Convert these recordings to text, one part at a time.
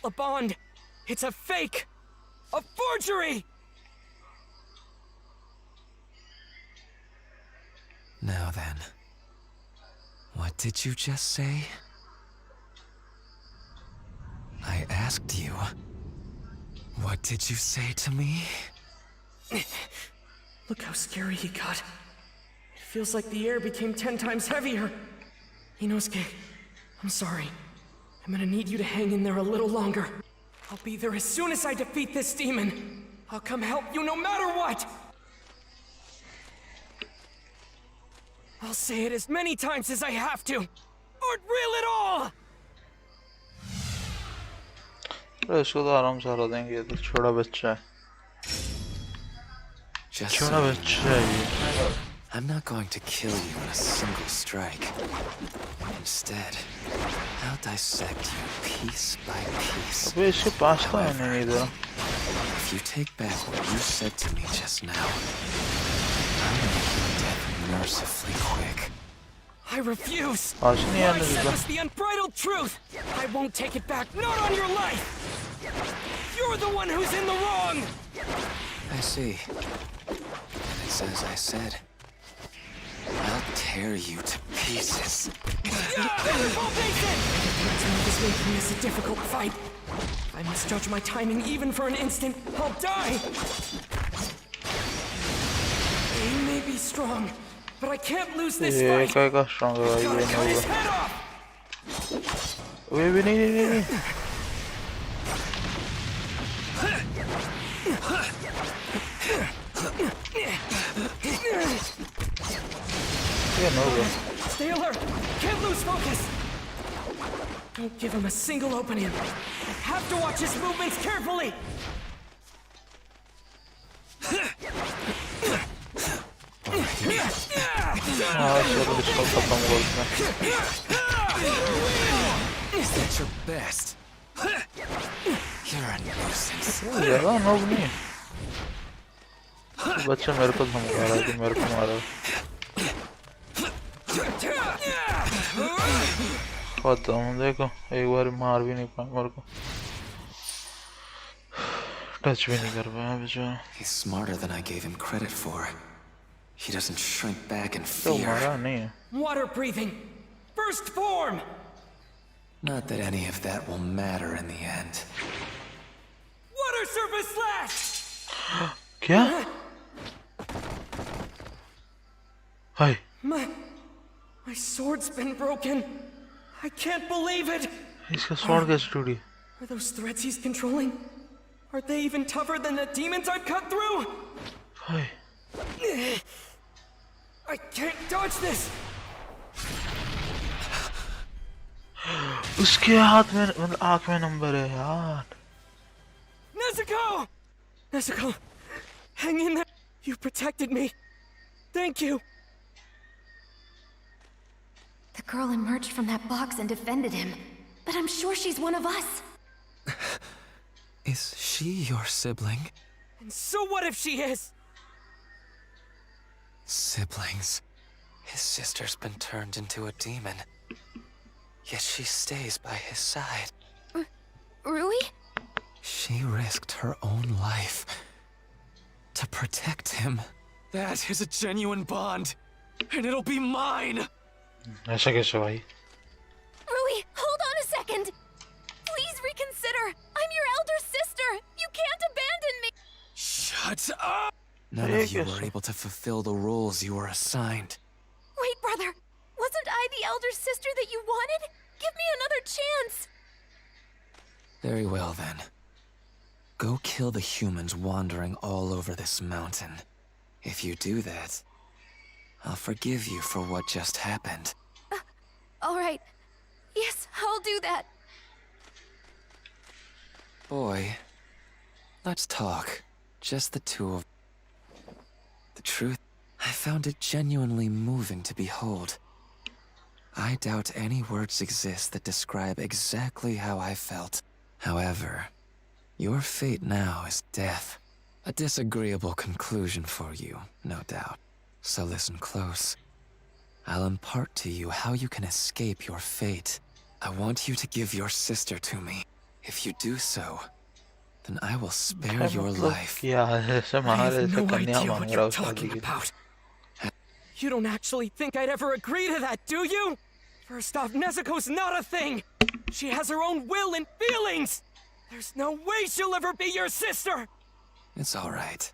a bond. It's a fake! A forgery! Now then, what did you just say? I asked you. What did you say to me? Look how scary he got. It feels like the air became 10 times heavier. Inosuke, I'm sorry. I'm gonna need you to hang in there a little longer. I'll be there as soon as I defeat this demon. I'll come help you no matter what! I'll say it as many times as I have to, or reel it all! इसको तो आराम से हरा देंगे, ये तो छोटा बच्चा है। छोटा बच्चा है ये। I'm not going to kill you in a single strike. Instead, I'll dissect you piece by piece. अबे इसके पास तो है नहीं इधर। If you take back what you said to me just now, I'll make your death mercifully quick. I refuse! आज नहीं What I आने said देगा। was the unbridled truth! I won't take it back, not on your life! You're the one who's in the wrong! I see. And it's as I said. I'll tear you to pieces. Fall basic! Tanjiro is making this a difficult fight. If I misjudge my timing even for an instant, I'll die! He may be strong, but I can't lose this ये fight! क्या strong है भाई, Gotta ये cut his नहीं head off! होगा। अबे भी नहीं। ये नहीं होगा। Stay alert! Can't lose focus! Don't give him a single opening. I have to watch his movements carefully! हाँ चलो इसको खत्म करते हैं। Is that your best? You're a nuisance. ज़्यादा नोब नहीं। बच्चा मेरे को धमका रहा है कि मेरे को मारा। खत्म देखो, एक बार मार भी नहीं पाया मेरे को। टच भी नहीं कर पाया बेचारा। He's smarter than I gave him credit for. He doesn't shrink back in तो मारा fear. नहीं है। Water breathing! First form! Not that any of that will matter in the end. Water surface slash! क्या? हाय। My sword's been broken. I can't believe it! इसका sword कैसे टूटी? Are those threads he's controlling? Are they even tougher than the demons I've cut through? Hi. I can't dodge this! उसके हाथ में मतलब आँख में नंबर है यार। Nezuko! Nezuko, hang in there. You protected me. Thank you. The girl emerged from that box and defended him. But I'm sure she's one of us. Is she your sibling? And so what if she is? Siblings. His sister's been turned into a demon. Yet she stays by his side. Rui? She risked her own life to protect him. That is a genuine bond. And it'll be mine! ऐसा कैसे भाई? Rui, hold on a second! Please reconsider! I'm your elder sister! You can't abandon me! Shut up! None of you were able to fulfill the roles you were assigned. Wait, brother! Wasn't I the elder sister that you wanted? Give me another chance! Very well then. Go kill the humans wandering all over this mountain. If you do that, I'll forgive you for what just happened. Alright. Yes, I'll do that. Boy, let's talk. Just the two of... The truth, I found it genuinely moving to behold. I doubt any words exist that describe exactly how I felt. However, your fate now is death. A disagreeable conclusion for you, no doubt. So listen close. I'll impart to you how you can escape your fate. I want you to give your sister to me. If you do so, then I will spare your life. क्या है ऐसे I Maharaj have ऐसे no कन्या idea मांग what रहा you're हूँ शादी talking के लिए about. You don't actually think I'd ever agree to that, do you? First off, Nezuko's not a thing. She has her own will and feelings. There's no way she'll ever be your sister. It's all right.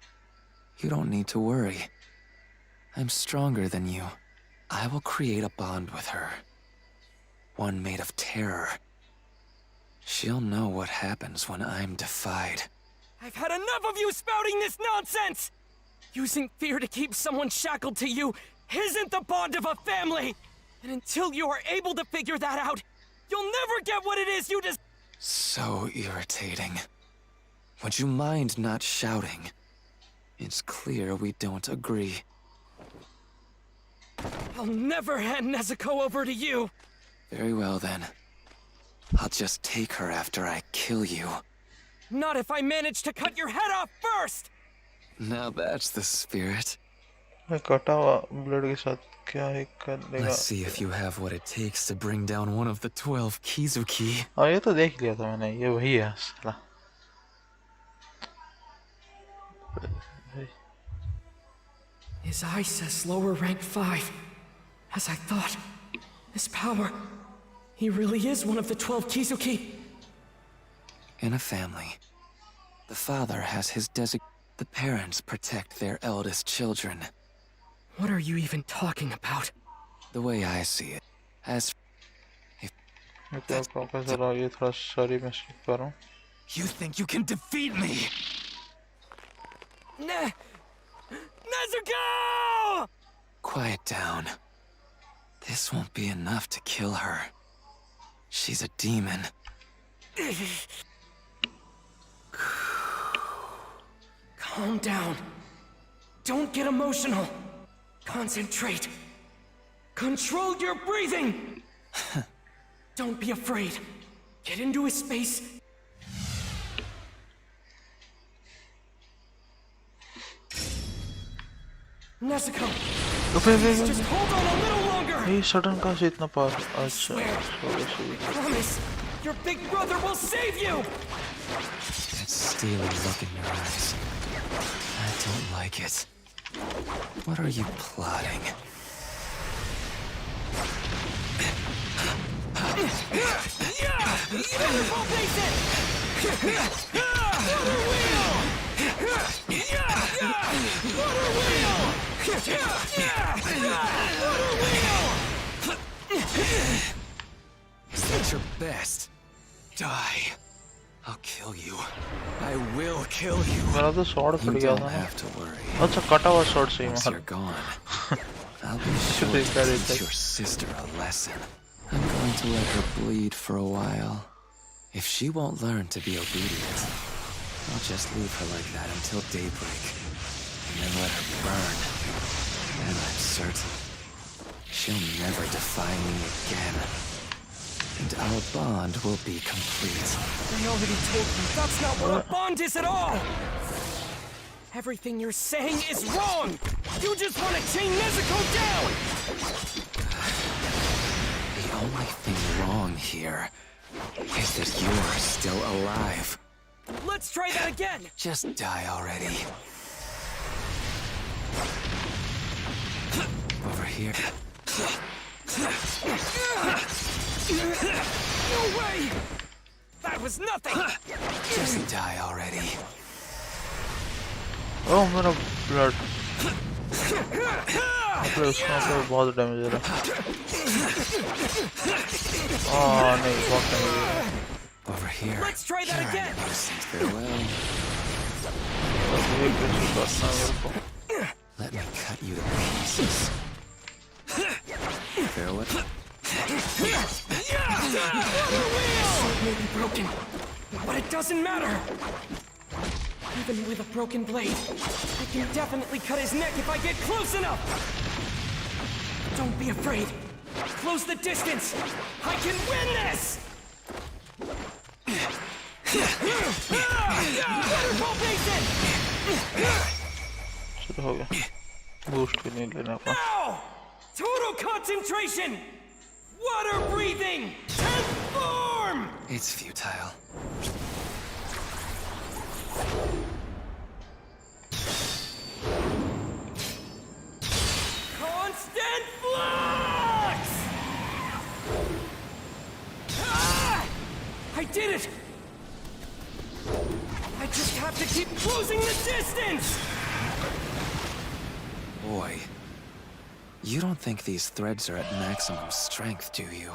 You don't need to worry. I'm stronger than you. I will create a bond with her. One made of terror. She'll know what happens when I'm defied. I've had enough of you spouting this nonsense! Using fear to keep someone shackled to you isn't the bond of a family! And until you are able to figure that out, you'll never get what it is you just— So irritating. Would you mind not shouting? It's clear we don't agree. I'll never hand Nezuko over to you! Very well then. I'll just take her after I kill you. Not if I manage to cut your head off first! Now that's the spirit. कटा हुआ blood के साथ क्या ही कर लेगा Let's see if you have what it takes to bring down one of the 12 Kizuki. हाँ ये तो देख लिया था मैंने ये वही है साला His eye says lower rank 5. As I thought. His power. He really is one of the 12 Kizuki. In a family, the father has his the parents protect their eldest children. What are you even talking about? The way I see it, as मैं तो professor आ ये थोड़ा sorry मैं skip कर रहा हूँ you think you can defeat me. Nezuko! Quiet down. This won't be enough to kill her. She's a demon. Calm down. Don't get emotional. Concentrate. Control your breathing! Don't be afraid. Get into a space. Nezuko, please just hold on a little longer. ये sudden कहाँ से इतना पार अच्छा Swear. sorry. Promise, your big brother will save you. That steely look in your eyes. I don't like it. What are you plotting? Yeah! Wonderful basic! Water wheel! Water wheel! Water wheel! Is that your best? Die. I'll kill you. I will kill you. मेरा तो sword You फट गया don't था ना have to worry. अच्छा कटा हुआ sword से ही Once मार you're gone, I'll be sure to teach your sister a lesson. I'm going to let her bleed for a while. If she won't learn to be obedient, I'll just leave her like that until daybreak, and then let her burn. And I'm certain she'll never defy me again. And our bond will be complete. I already told you, that's not what a bond is at all! Everything you're saying is wrong! You just want to chain Nezuko down! The only thing wrong here is that you're still alive. Let's try that again! Just die already. Over here. No way! That was nothing! Just die already. ओह मेरा blood मतलब उसका मतलब बहुत damage हो रहा है नहीं बहुत डैमेज हो रहा है Over here. Let's try that again! Farewell. ये कैसे करना है मेरे को Let me cut you to pieces. Farewell. Sword may be broken, but it doesn't matter! Even with a broken blade, I can definitely cut his neck if I get close enough! Don't be afraid! Close the distance! I can win this! Waterfall Basin! चलो हो गया boost भी नहीं लेना अपना Now! Total concentration! Water breathing! 10th form! It's futile. Constant flux! Ah! I did it! I just have to keep closing the distance! Boy, you don't think these threads are at maximum strength, do you?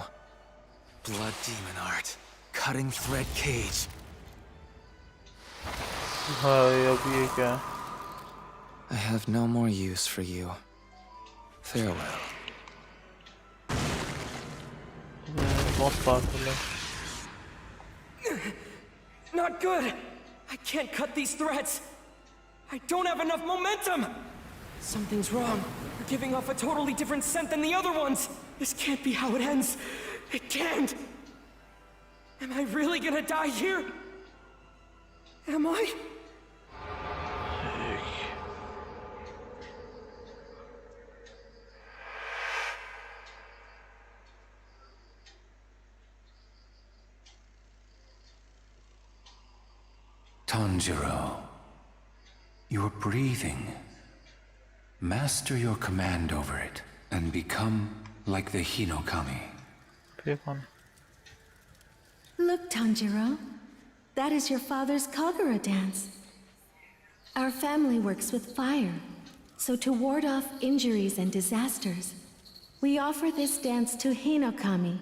Blood demon art. Cutting thread cage. भाई अब ये क्या है? I have no more use for you. Farewell. Most powerful. Not good! I can't cut these threads! I don't have enough momentum! Something's wrong. You're giving off a totally different scent than the other ones! This can't be how it ends! It can't! Am I really gonna die here? Am I? Tanjiro, your breathing. Master your command over it, and become like the Hinokami. फिर कौन? Look, Tanjiro. That is your father's Kagura dance. Our family works with fire, so to ward off injuries and disasters, we offer this dance to Hinokami,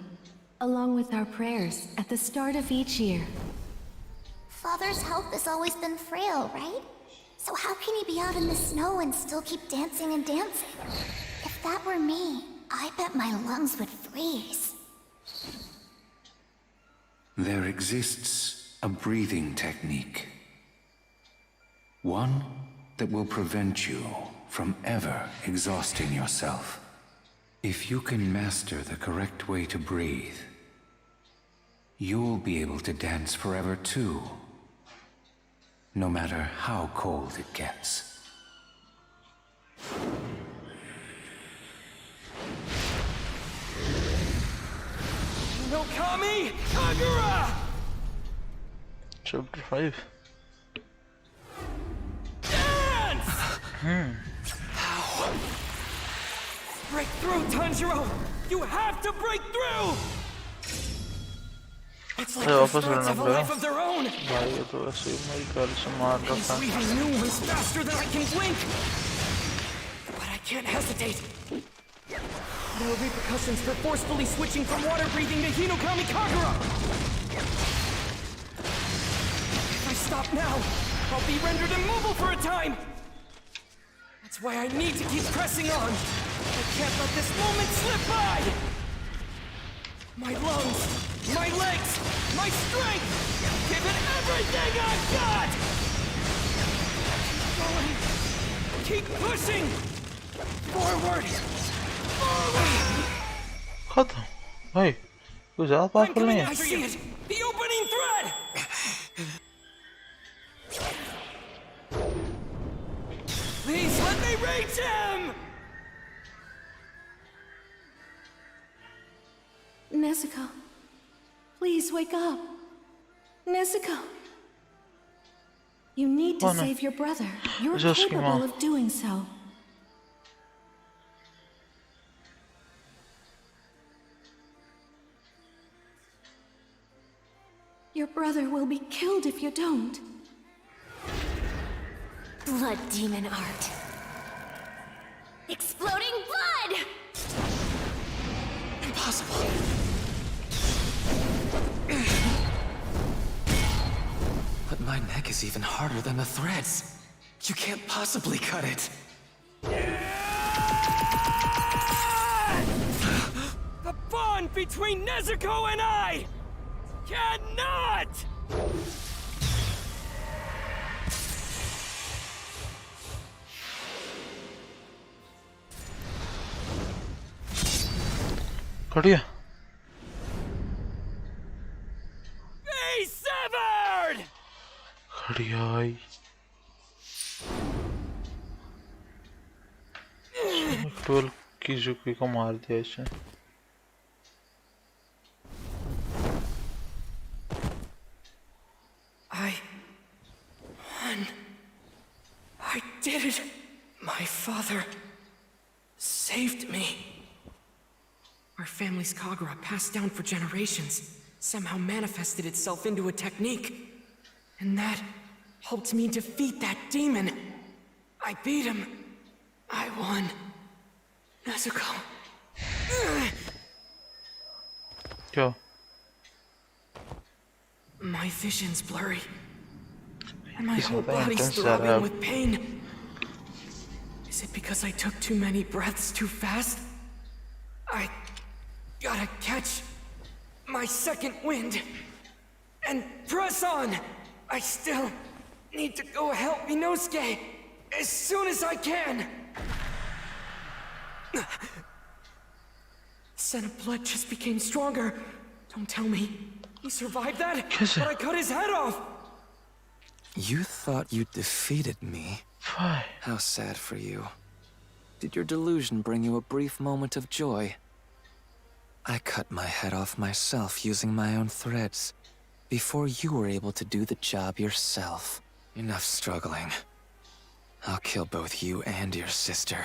along with our prayers at the start of each year. Father's health has always been frail, right? So how can he be out in the snow and still keep dancing and dancing? If that were me, I bet my lungs would freeze. There exists a breathing technique. One that will prevent you from ever exhausting yourself. If you can master the correct way to breathe, you'll be able to dance forever too. No matter how cold it gets. Hinokami Kagura! Chapter 5. Dance! Break through, Tanjiro! You have to break through! It's like Yeah, the opposite threads have a number. life of their own! भाई ये तो ऐसे ही मेरी girl से मार रहा He's था. leaving new ones faster than I can blink! But I can't hesitate. There are repercussions for forcefully switching from water breathing to Hinokami Kagura! If I stop now, I'll be rendered immobile for a time! That's why I need to keep pressing on! I can't let this moment slip by! My lungs, my legs, my strength! Give it everything I've got! Keep going! Keep pushing! Forward! Forward! खत्म. भाई कोई ज़्यादा I'm powerful नहीं coming है. after you! The opening thread! Please let me reach him! Nezuko, please wake up. Nezuko. You need to Oh, no. save your brother. You're Just came capable out. of doing so. Your brother will be killed if you don't. Blood demon art. Exploding blood! Impossible. But my neck is even harder than the threads. You can't possibly cut it. The bond between Nezuko and I cannot! बढ़िया. Be severed! बढ़िया भाई. Twelve की जुकी को मार दिया इसने. did it! My father saved me. Our family's Kagura, passed down for generations, somehow manifested itself into a technique. And that helped me defeat that demon. I beat him. I won. Nezuko. Go. My vision's blurry. And my He's whole very body's intense, throbbing Sarah. with pain. Is it because I took too many breaths too fast? I gotta catch my second wind and press on. I still need to go help Inosuke as soon as I can. Scent of blood just became stronger. Don't tell me he survived that, but I cut his head off. You thought you defeated me? Why? How sad for you. Did your delusion bring you a brief moment of joy? I cut my head off myself using my own threads, before you were able to do the job yourself. Enough struggling. I'll kill both you and your sister.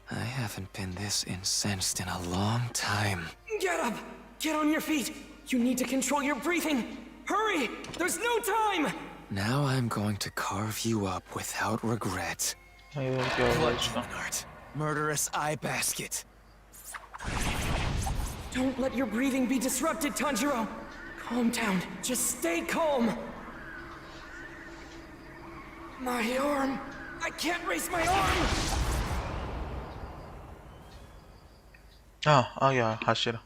I haven't been this incensed in a long time. Get up! Get on your feet! You need to control your breathing! Hurry! There's no time! Now I'm going to carve you up without regret. मैं ये क्या हो Blood इसका? demon art. Murderous eye basket. Don't let your breathing be disrupted, Tanjiro! Calm down. Just stay calm! My arm! I can't raise my arm! हाँ आ गया Hashira.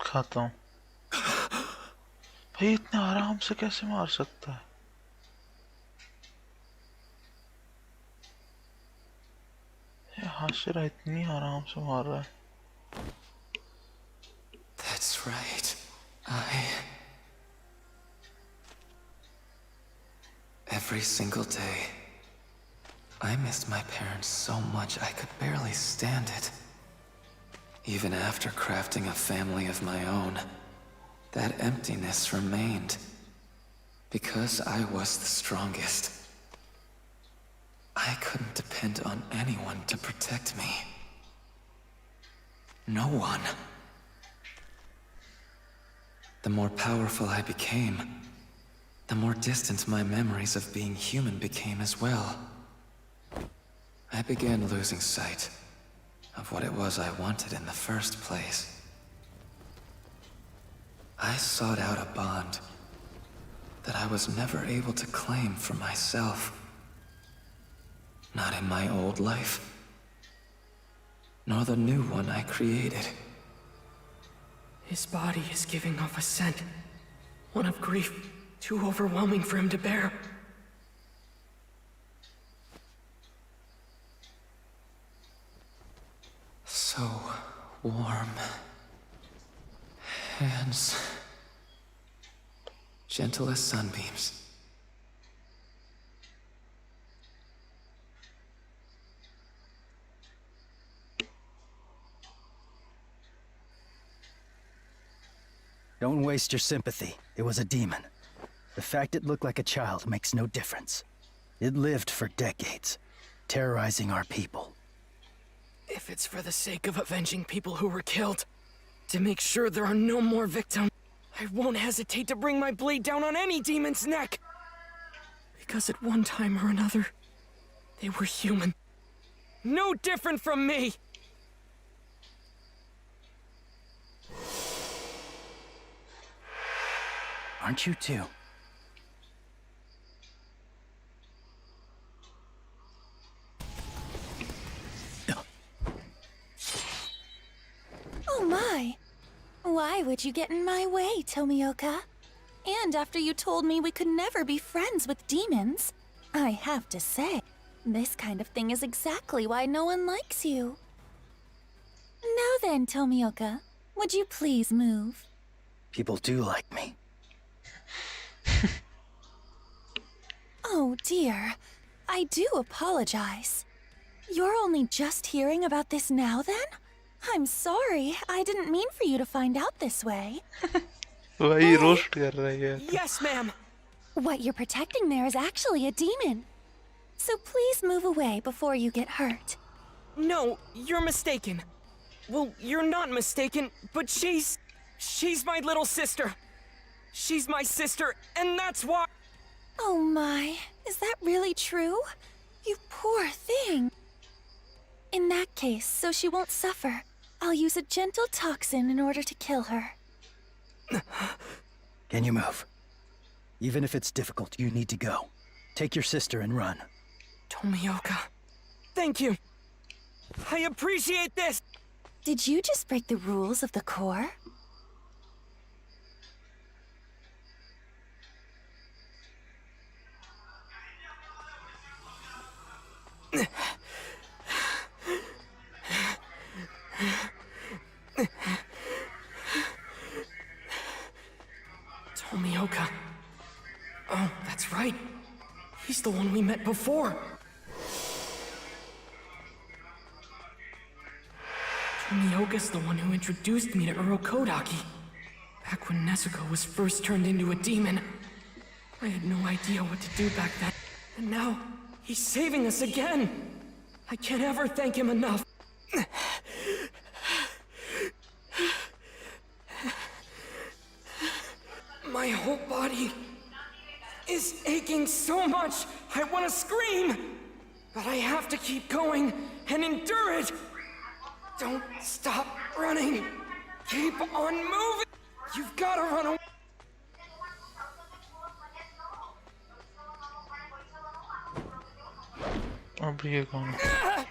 खाता हूँ. भाई इतने आराम से कैसे मार सकता है? ये हाशिरा इतनी आराम से मार रहा है. That's right. Every single day, I missed my parents so much I could barely stand it. Even after crafting a family of my own, that emptiness remained. Because I was the strongest. I couldn't depend on anyone to protect me. No one. The more powerful I became, the more distant my memories of being human became as well. I began losing sight of what it was I wanted in the first place. I sought out a bond that I was never able to claim for myself. Not in my old life, nor the new one I created. His body is giving off a scent. One of grief, too overwhelming for him to bear. So warm. Hands. Gentle as sunbeams. Don't waste your sympathy. It was a demon. The fact it looked like a child makes no difference. It lived for decades, terrorizing our people. If it's for the sake of avenging people who were killed, to make sure there are no more victims, I won't hesitate to bring my blade down on any demon's neck! Because at one time or another, they were human. No different from me! Aren't you too? Oh my! Why would you get in my way, Tomioka? And after you told me we could never be friends with demons, I have to say, this kind of thing is exactly why no one likes you. Now then, Tomioka, would you please move? People do like me. Oh dear, I do apologize. You're only just hearing about this now then? I'm sorry. I didn't mean for you to find out this way. वही roast कर रही है. Yes, ma'am. What you're protecting there is actually a demon. So please move away before you get hurt. No, you're mistaken. Well, you're not mistaken, but she's my little sister. She's my sister, and that's why. Oh my, is that really true? You poor thing. In that case, so she won't suffer, I'll use a gentle toxin in order to kill her. Can you move? Even if it's difficult, you need to go. Take your sister and run. Tomioka, thank you. I appreciate this. Did you just break the rules of the Corps? Tomioka. Oh, that's right. He's the one we met before. Tomioka's the one who introduced me to Urokodaki. Back when Nezuko was first turned into a demon. I had no idea what to do back then. And now, he's saving us again. I can't ever thank him enough. My whole body is aching so much, I want to scream. But I have to keep going and endure it. Don't stop running. Keep on moving. You've got to run away. अब ये कौन है?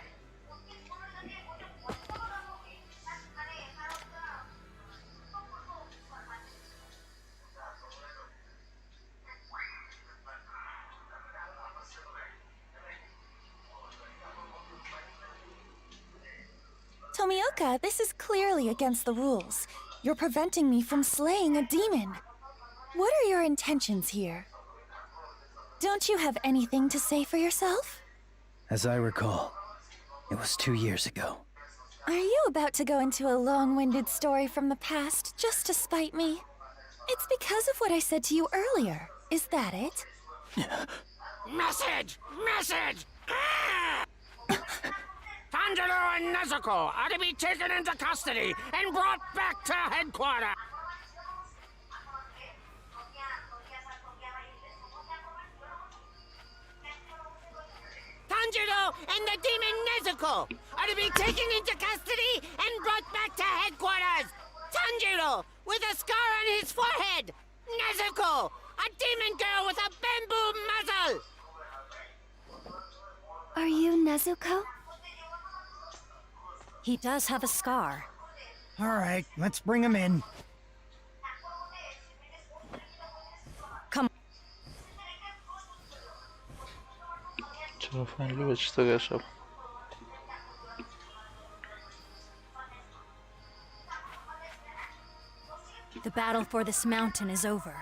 Tomioka, this is clearly against the rules. You're preventing me from slaying a demon. What are your intentions here? Don't you have anything to say for yourself? As I recall, it was 2 years ago. Are you about to go into a long-winded story from the past just to spite me? It's because of what I said to you earlier. Is that it? Message! Message! Tanjiro and Nezuko are to be taken into custody and brought back to headquarters! Tanjiro and the demon Nezuko are to be taken into custody and brought back to headquarters! Tanjiro, with a scar on his forehead! Nezuko, a demon girl with a bamboo muzzle! Are you Nezuko? He does have a scar. All right, let's bring him in. Come. चलो finally बच तो गया सब. The battle for this mountain is over.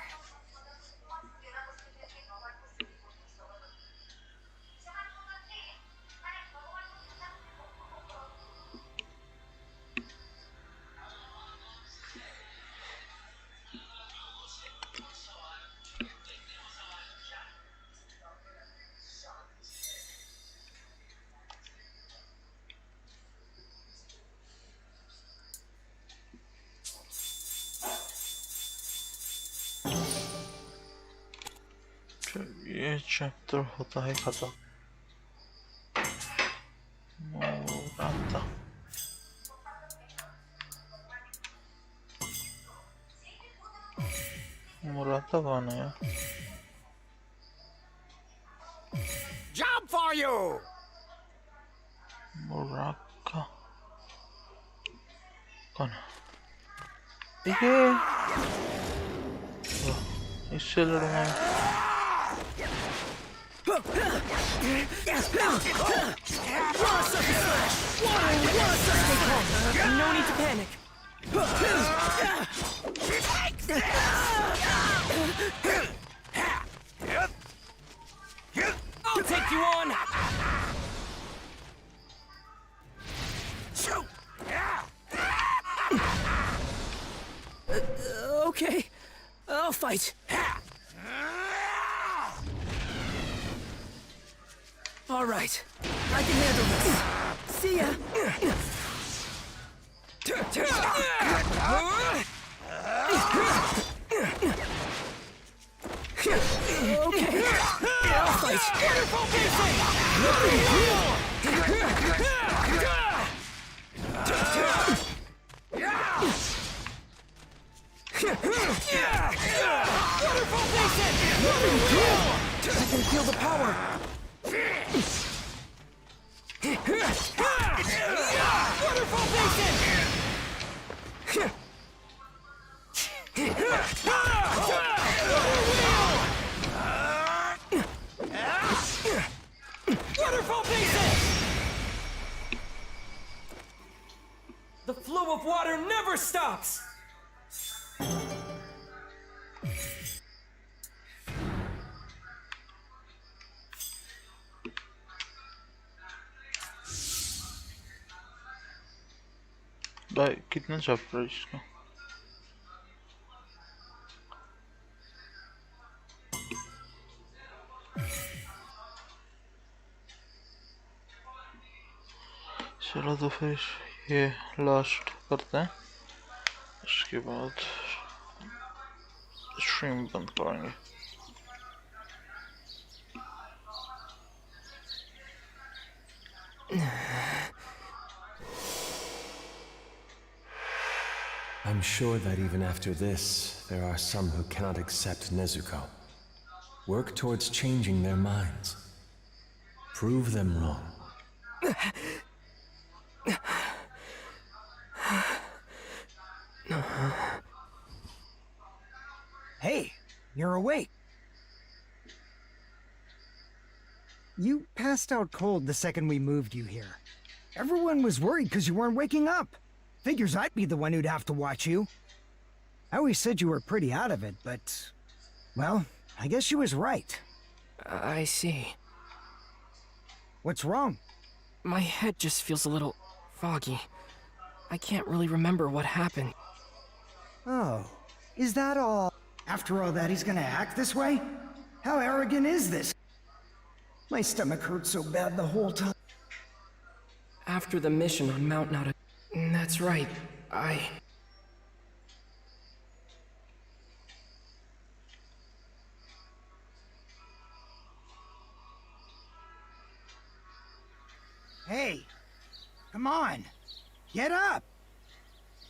ये chapter होता है खत्म. मोराता मोराता कौन है? Job for you! मोराका कौन है? इससे लड़ूंगा. No need to panic. I'll take you on. fight. All right, I can handle this. See ya. Okay, I'll fight. Wonderful basic. Wonderful basic. I can feel the power. Wonderful basic. Wonderful basic. The flow of water never stops. भाई कितना chapter है इसका? चलो तो फिर ये last करते हैं, इसके बाद स्ट्रीम बंद करेंगे। I'm sure that even after this, there are some who cannot accept Nezuko. Work towards changing their minds. Prove them wrong. Hey, you're awake. You passed out cold the second we moved you here. Everyone was worried because you weren't waking up. Figures I'd be the one who'd have to watch you. I always said you were pretty out of it, but... well, I guess she was right. I see. What's wrong? My head just feels a little foggy. I can't really remember what happened. Oh, is that all? After all that, he's gonna act this way? How arrogant is this? My stomach hurt so bad the whole time. After the mission on Mount Nada... That's right, Hey, come on. Get up.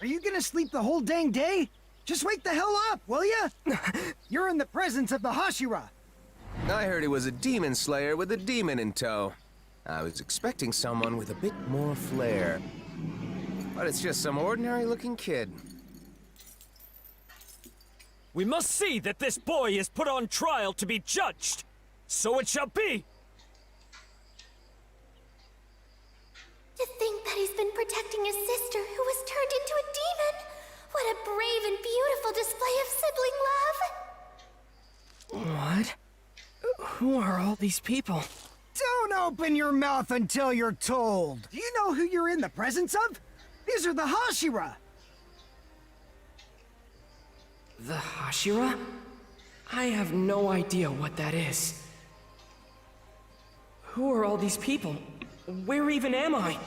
Are you gonna sleep the whole dang day? Just wake the hell up, will ya? You're in the presence of the Hashira. I heard he was a demon slayer with a demon in tow. I was expecting someone with a bit more flair. But it's just some ordinary-looking kid. We must see that this boy is put on trial to be judged. So it shall be. To think that he's been protecting his sister who was turned into a demon. What a brave and beautiful display of sibling love. What? Who are all these people? Don't open your mouth until you're told. Do you know who you're in the presence of? These are the Hashira. The Hashira? I have no idea what that is. Who are all these people? Where even am I?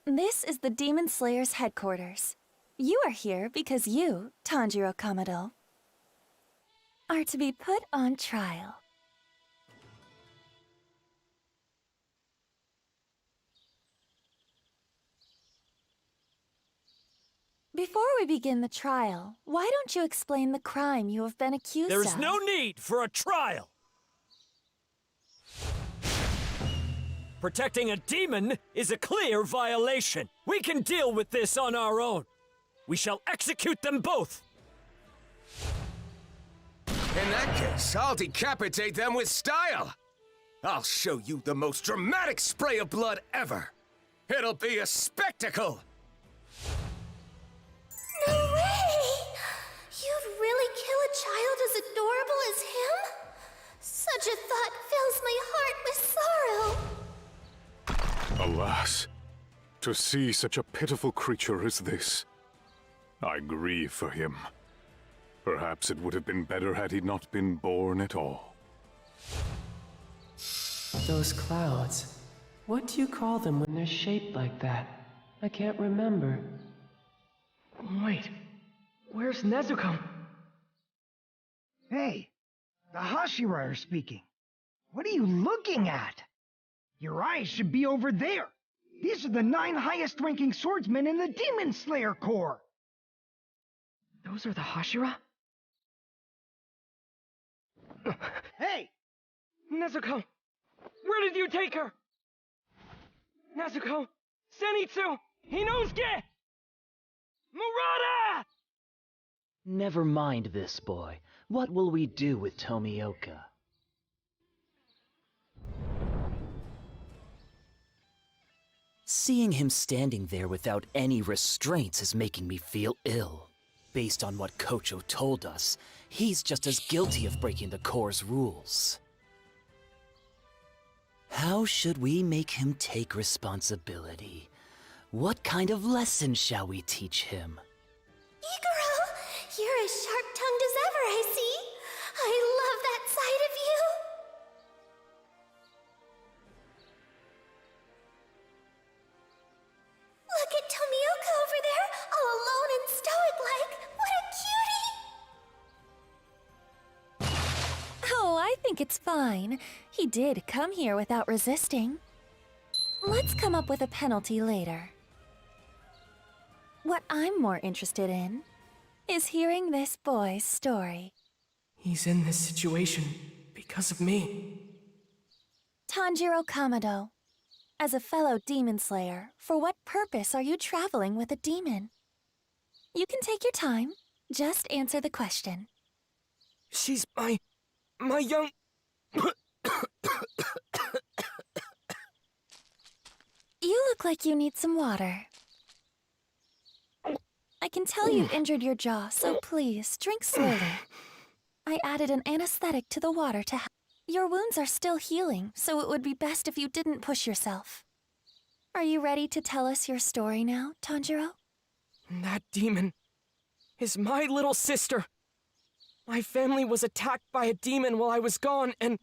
This is the Demon Slayer's headquarters. You are here because you, Tanjiro Kamado, are to be put on trial. Before we begin the trial, why don't you explain the crime you have been accused of? There is no need for a trial. Protecting a demon is a clear violation. We can deal with this on our own. We shall execute them both. In that case, I'll decapitate them with style. I'll show you the most dramatic spray of blood ever. It'll be a spectacle. No way! You'd really kill a child as adorable as him? Such a thought fills my heart with sorrow. Alas, to see such a pitiful creature as this. I grieve for him. Perhaps it would have been better had he not been born at all. Those clouds. What do you call them when they're shaped like that? I can't remember. Wait, where's Nezuko? Hey, the Hashira are speaking. What are you looking at? Your eyes should be over there. These are the 9 highest-ranking swordsmen in the Demon Slayer Corps. Those are the Hashira? Hey! Nezuko! Where did you take her? Nezuko! Zenitsu! Inosuke! Murata! Never mind this, boy. What will we do with Tomioka? Seeing him standing there without any restraints is making me feel ill. Based on what Kocho told us, he's just as guilty of breaking the Corps' rules. How should we make him take responsibility? What kind of lesson shall we teach him? Iguro, you're as sharp-tongued as ever, I see. I love that side of you. Look at Tomioka over there, all alone and stoic-like. What a cutie! Oh, I think it's fine. He did come here without resisting. Let's come up with a penalty later. What I'm more interested in is hearing this boy's story. He's in this situation because of me. Tanjiro Kamado, as a fellow demon slayer, for what purpose are you traveling with a demon? You can take your time. Just answer the question. She's my young... You look like you need some water. I can tell you've injured your jaw, so please, drink slowly. I added an anesthetic to the water to help. Your wounds are still healing, so it would be best if you didn't push yourself. Are you ready to tell us your story now, Tanjiro? That demon is my little sister. My family was attacked by a demon while I was gone, and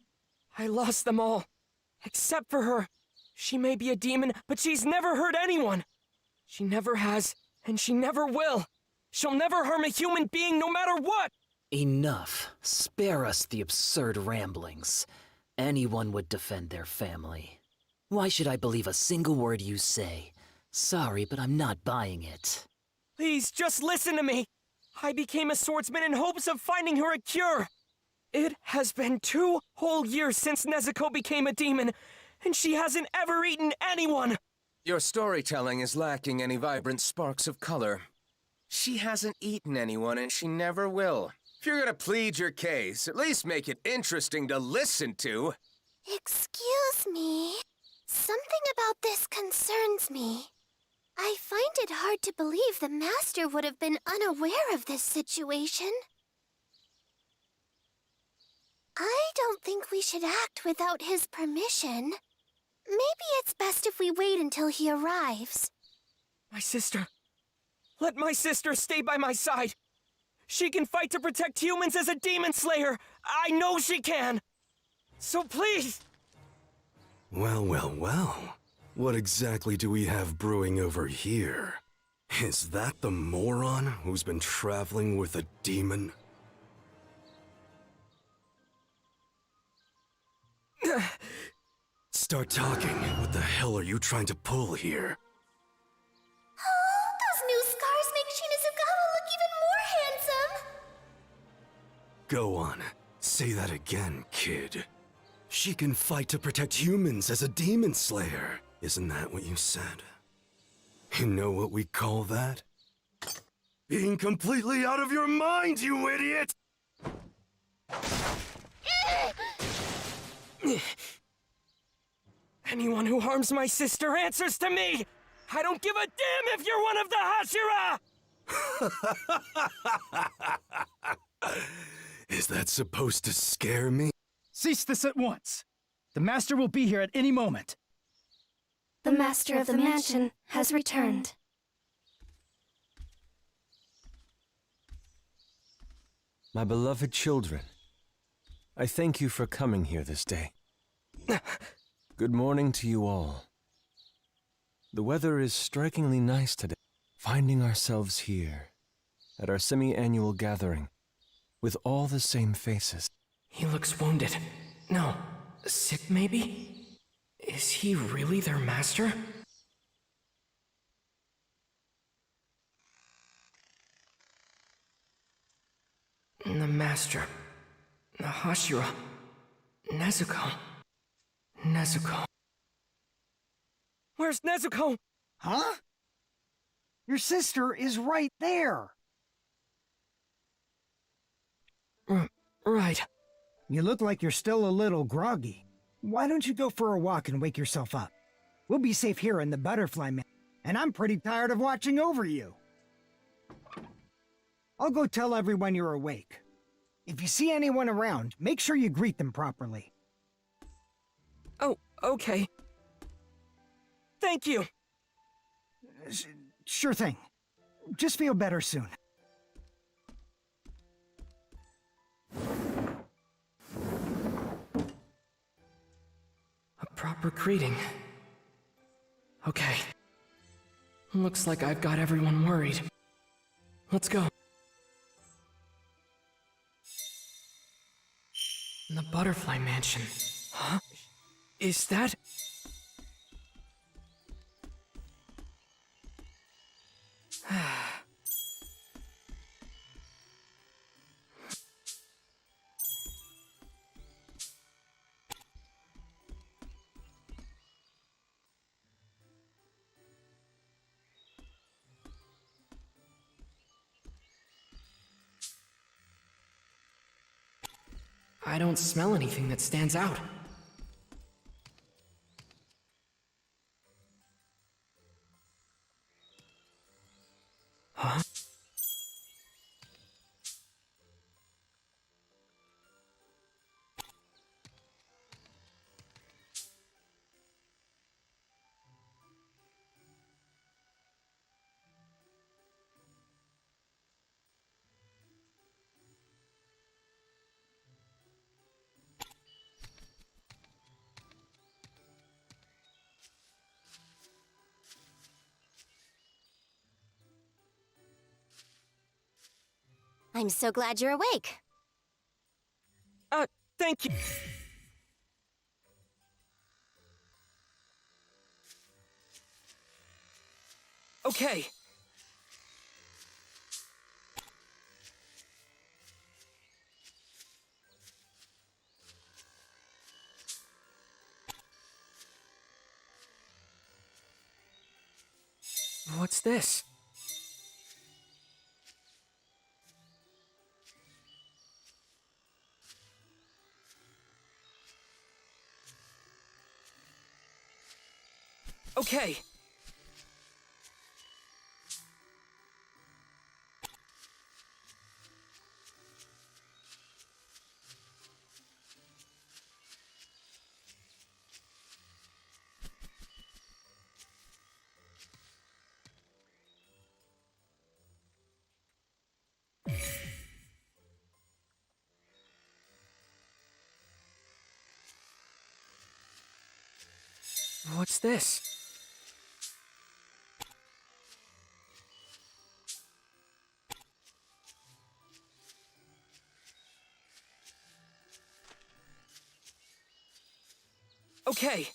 I lost them all. Except for her. She may be a demon, but she's never hurt anyone. She never has, and she never will. She'll never harm a human being no matter what! Enough. Spare us the absurd ramblings. Anyone would defend their family. Why should I believe a single word you say? Sorry, but I'm not buying it. Please, just listen to me. I became a swordsman in hopes of finding her a cure. It has been 2 whole years since Nezuko became a demon, and she hasn't ever eaten anyone. Your storytelling is lacking any vibrant sparks of color. She hasn't eaten anyone, and she never will. If you're gonna plead your case, at least make it interesting to listen to. Excuse me. Something about this concerns me. I find it hard to believe the Master would have been unaware of this situation. I don't think we should act without his permission. Maybe it's best if we wait until he arrives. My sister. Let my sister stay by my side. She can fight to protect humans as a demon slayer. I know she can. So please. Well, well, well. What exactly do we have brewing over here? Is that the moron who's been traveling with a demon? Start talking. What the hell are you trying to pull here? Oh, those new scars make Shinazugawa look even more handsome! Go on. Say that again, kid. She can fight to protect humans as a demon slayer. Isn't that what you said? You know what we call that? Being completely out of your mind, you idiot! Anyone who harms my sister answers to me! I don't give a damn if you're one of the Hashira! Is that supposed to scare me? Cease this at once. The Master will be here at any moment. The Master of the Mansion has returned. My beloved children, I thank you for coming here this day. Good morning to you all. The weather is strikingly nice today. Finding ourselves here, at our semi-annual gathering, with all the same faces. He looks wounded. No, sick maybe? Is he really their master? The master. The Hashira. Nezuko. Nezuko. Where's Nezuko? Huh? Your sister is right there. Right. You look like you're still a little groggy. Why don't you go for a walk and wake yourself up? We'll be safe here in the Butterfly Man, and I'm pretty tired of watching over you. I'll go tell everyone you're awake. If you see anyone around, make sure you greet them properly. Oh, okay. Thank you. Sure thing. Just feel better soon. A proper greeting. Okay. Looks like I've got everyone worried. Let's go. The Butterfly Mansion. Huh? Is that... I don't smell anything that stands out. Huh? I'm so glad you're awake. Thank you. Okay. What's this? Okay. What's this? Okay.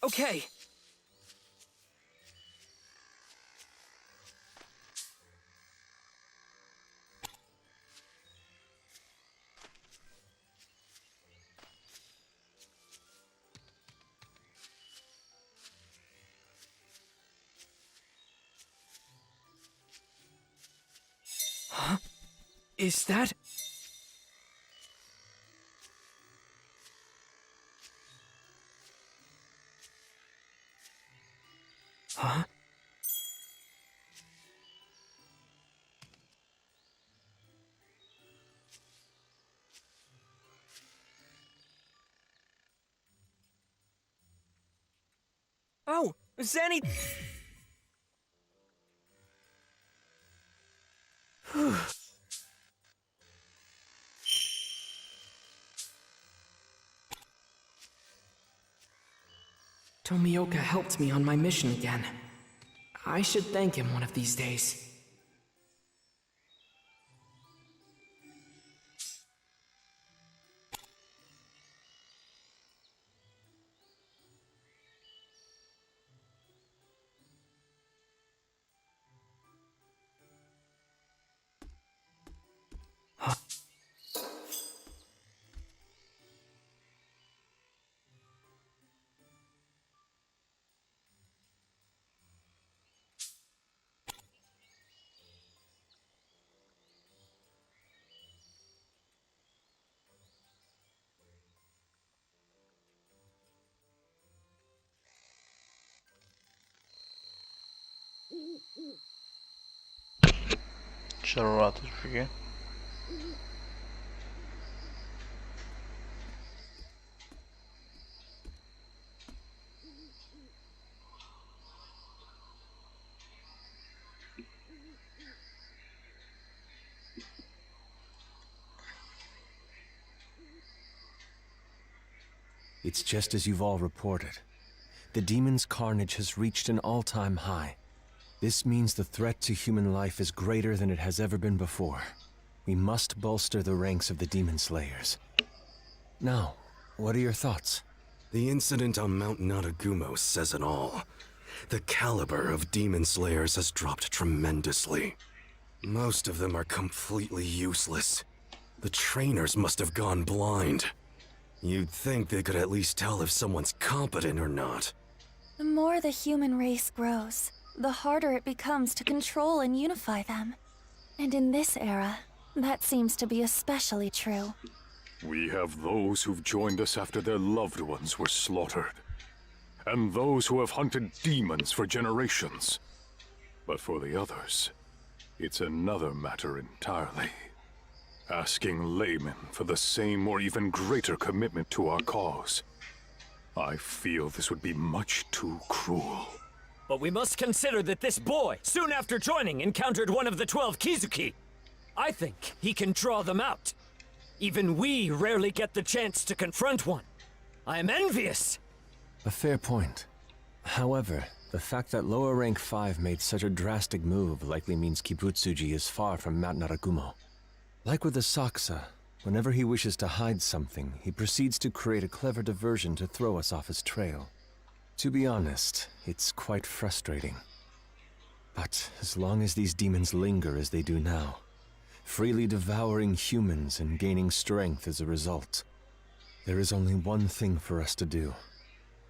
Okay. Huh? Is that... Huh? Zanny... Tomioka helped me on my mission again. I should thank him one of these days. चलो रात हो चुकी है. It's just as you've all reported. The demon's carnage has reached an all-time high. This means the threat to human life is greater than it has ever been before. We must bolster the ranks of the demon slayers. Now, what are your thoughts? The incident on Mount Naragumo says it all. The caliber of demon slayers has dropped tremendously. Most of them are completely useless. The trainers must have gone blind. You'd think they could at least tell if someone's competent or not. The more the human race grows, the harder it becomes to control and unify them. And in this era, that seems to be especially true. We have those who've joined us after their loved ones were slaughtered, and those who have hunted demons for generations. But for the others, it's another matter entirely. Asking laymen for the same or even greater commitment to our cause. I feel this would be much too cruel. But we must consider that this boy, soon after joining, encountered one of the 12 Kizuki. I think he can draw them out. Even we rarely get the chance to confront one. I am envious. A fair point. However, the fact that lower rank 5 made such a drastic move likely means Kibutsuji is far from Mount Naragumo. Like with the Saksa, whenever he wishes to hide something, he proceeds to create a clever diversion to throw us off his trail. To be honest, it's quite frustrating. But as long as these demons linger as they do now, freely devouring humans and gaining strength as a result, there is only one thing for us to do,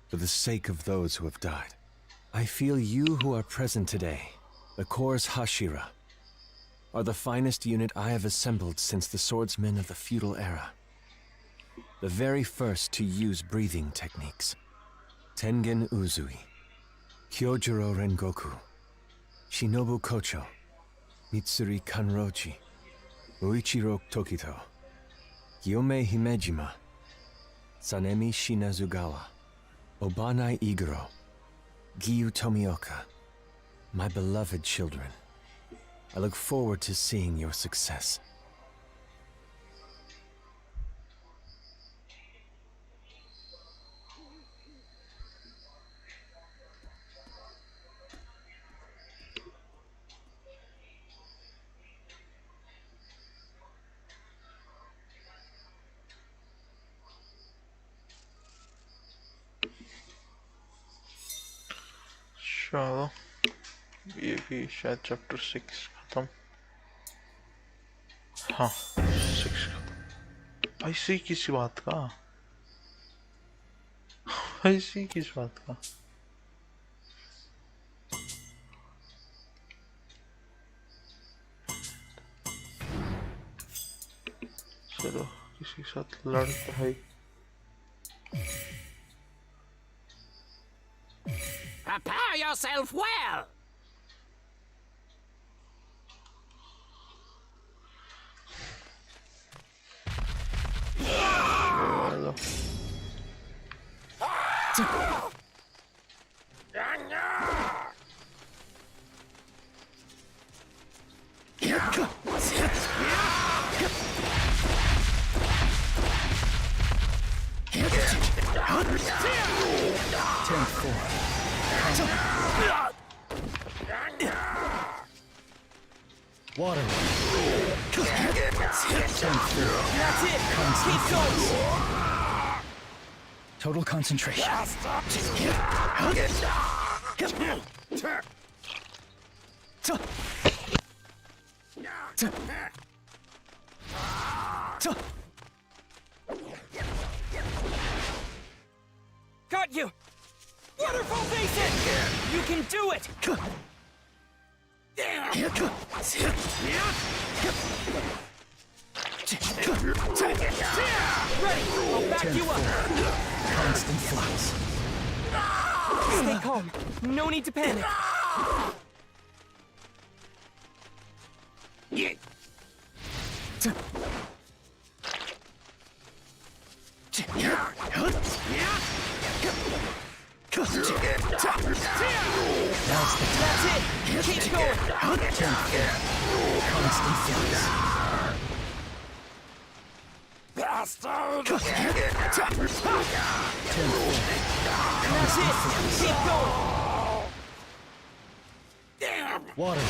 for the sake of those who have died. I feel you who are present today, the Corps Hashira, are the finest unit I have assembled since the swordsmen of the feudal era. The very first to use breathing techniques. Tengen Uzui, Kyojuro Rengoku, Shinobu Kocho, Mitsuri Kanrochi, Uichiro Tokito, Gyome Himejima, Sanemi Shinazugawa, Obanai Iguro, Giyu Tomioka, my beloved children. I look forward to seeing your success. चलो ये भी शायद chapter 6 खत्म. हाँ 6 खत्म. ऐसी किस बात का, ऐसी किस बात का. चलो किसी के साथ लड़ता है. Prepare yourself well! 10th floor. Water. 10th floor. That's it! Keep going! Total concentration. Got you! Waterfall Basin! You can do it! Ready! I'll back you up! Constant flux. Stay calm. No need to panic. That's it! Keep going! Constant flux. Bastard! That's it! Keep going! Water.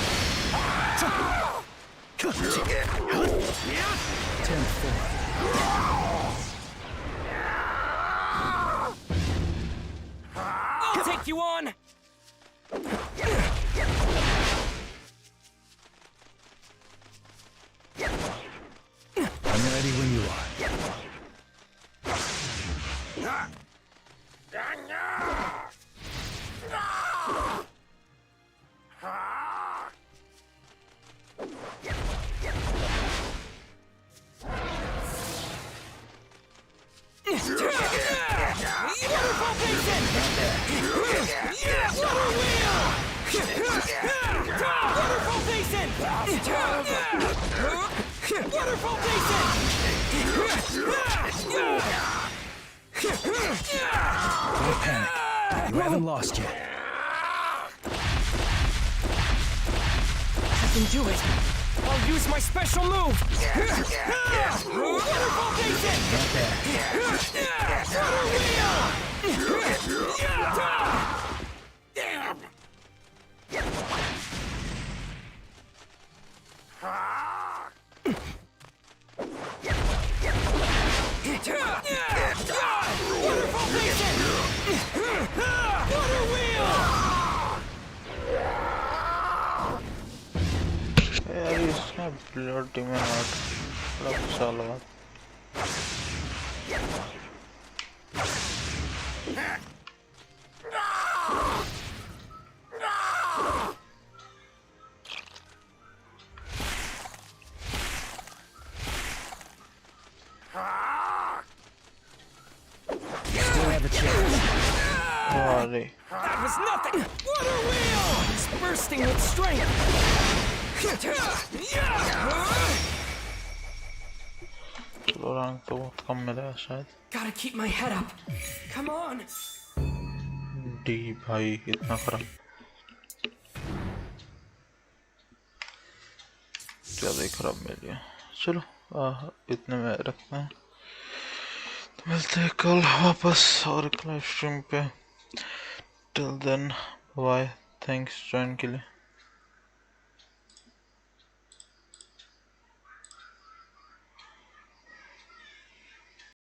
10th floor. I'll take you on! I'm ready when you are. Waterfall Basin! Yeah! Water wheel! Waterfall Basin! Waterfall Basin! Don't panic. You haven't lost yet. I can do it! I'll use my special move! Waterfall Basin! Water wheel! Damn! Waterfall Basin! Water wheel! यार इसमें blood में heart लग साल बाद Still have a chance. That was nothing! Water wheel! It's bursting with strength! रंग तो बहुत कम मिला है शायद Gotta keep my head up. Come on! D भाई इतना खराब ज़्यादा ही खराब मिल गया चलो इतने में रखते हैं तो मिलते हैं कल वापस और एक लाइव स्ट्रीम पे till then bye thanks join के लिए